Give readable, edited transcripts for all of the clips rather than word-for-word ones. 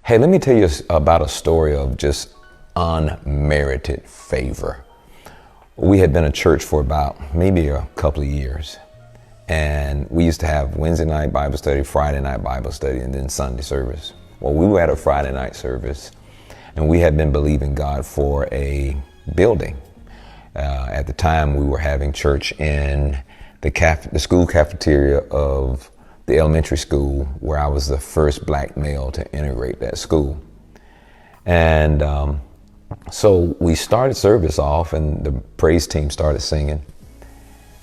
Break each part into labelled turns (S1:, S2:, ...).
S1: Hey, let me tell you about a story of just unmerited favor. We had been a church for about maybe a couple of years, and we used to have Wednesday night Bible study, Friday night Bible study, and then Sunday service. Well, we were at a Friday night service, and we had been believing God for a building. At the time, we were having church in the school cafeteria of the elementary school, where I was the first black male to integrate that school. And so we started service off, and the praise team started singing.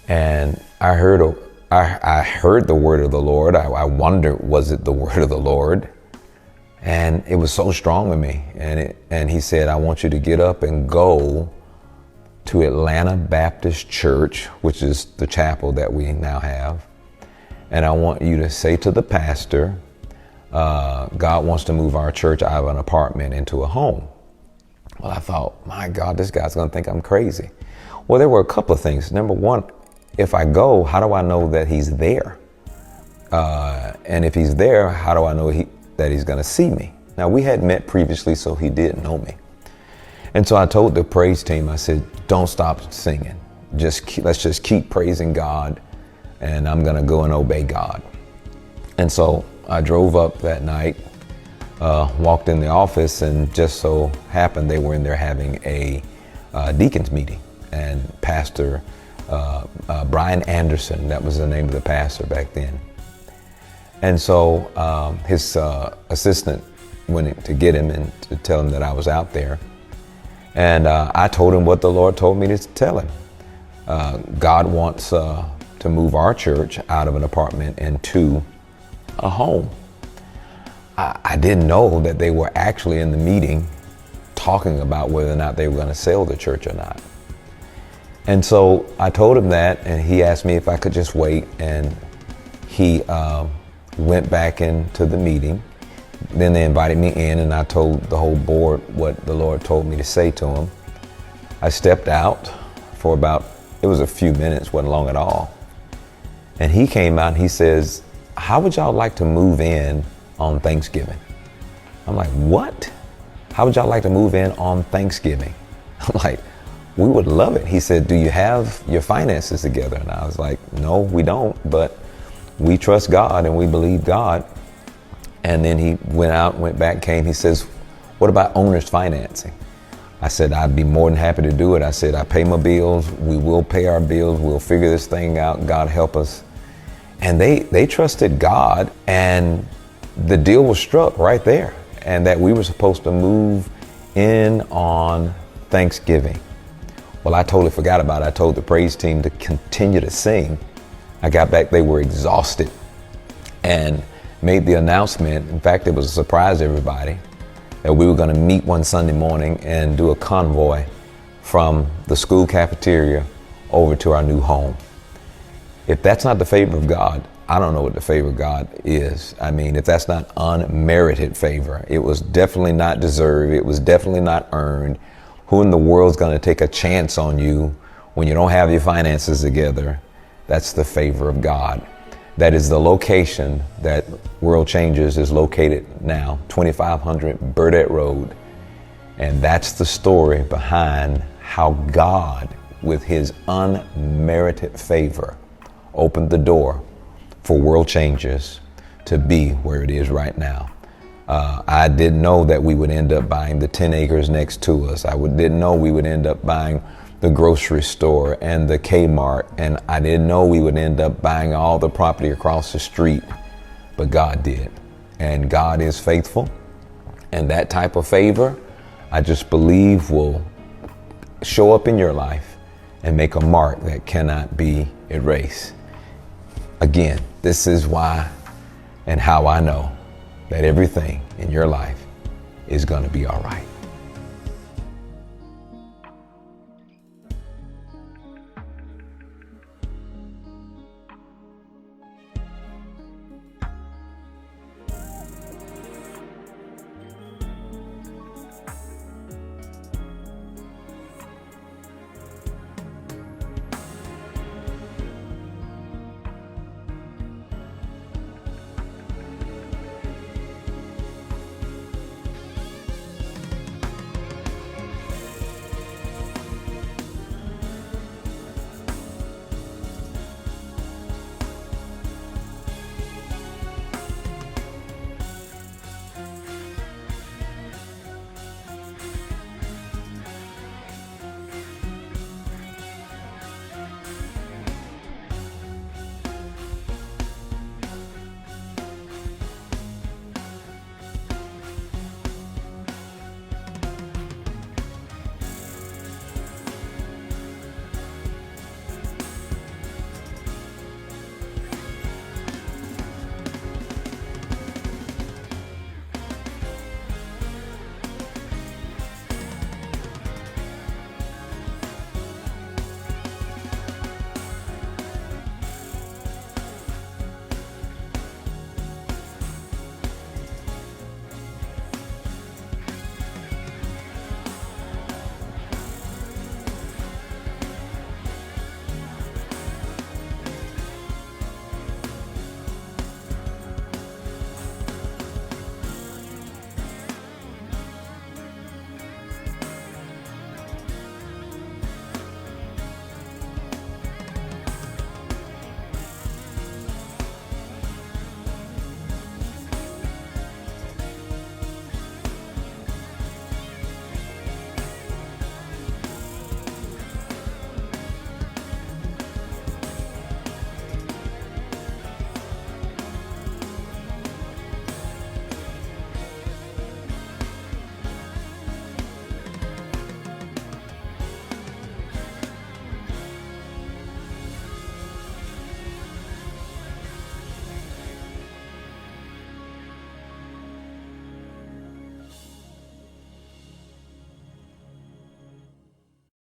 S1: And I heard the word of the Lord. I wondered, was it the word of the Lord? And it was so strong with me. And he said, I want you to get up and go to Atlanta Baptist Church, which is the chapel that we now have. And I want you to say to the pastor, God wants to move our church out of an apartment into a home. Well, I thought, my God, this guy's going to think I'm crazy. Well, there were a couple of things. Number one, if I go, how do I know that he's there? And if he's there, how do I know that he's going to see me? Now, we had met previously, so he did know me. And so I told the praise team, I said, don't stop singing. Let's just keep praising God, and I'm going to go and obey God. And so I drove up that night, walked in the office, and just so happened they were in there having a deacons meeting. And Pastor Brian Anderson, that was the name of the pastor back then. And so his assistant went in to get him and to tell him that I was out there. And I told him what the Lord told me to tell him. God wants to move our church out of an apartment into a home. I didn't know that they were actually in the meeting talking about whether or not they were going to sell the church or not. And so I told him that, and he asked me if I could just wait, and he went back into the meeting. Then they invited me in, and I told the whole board what the Lord told me to say to him. I stepped out for it was a few minutes, wasn't long at all. And he came out and he says, how would y'all like to move in on Thanksgiving? I'm like, what? How would y'all like to move in on Thanksgiving? I'm like, we would love it. He said, do you have your finances together? And I was like, no, we don't, but we trust God and we believe God. And then he went back, came. He says, what about owner's financing? I said, I'd be more than happy to do it. I said, I pay my bills. We will pay our bills. We'll figure this thing out. God help us. And they trusted God, and the deal was struck right there, and that we were supposed to move in on Thanksgiving. Well, I totally forgot about it. I told the praise team to continue to sing. I got back, they were exhausted, and made the announcement. In fact, it was a surprise to everybody that we were going to meet one Sunday morning and do a convoy from the school cafeteria over to our new home. If that's not the favor of God, I don't know what the favor of God is. I mean, if that's not unmerited favor, it was definitely not deserved. It was definitely not earned. Who in the world's going to take a chance on you when you don't have your finances together? That's the favor of God. That is the location that World Changers is located now, 2500 Burdett Road. And that's the story behind how God, with his unmerited favor, opened the door for World Changers to be where it is right now. I didn't know that we would end up buying the 10 acres next to us. Didn't know we would end up buying the grocery store and the Kmart, and I didn't know we would end up buying all the property across the street, but God did. And God is faithful, and that type of favor, I just believe, will show up in your life and make a mark that cannot be erased. Again, this is why and how I know that everything in your life is going to be all right.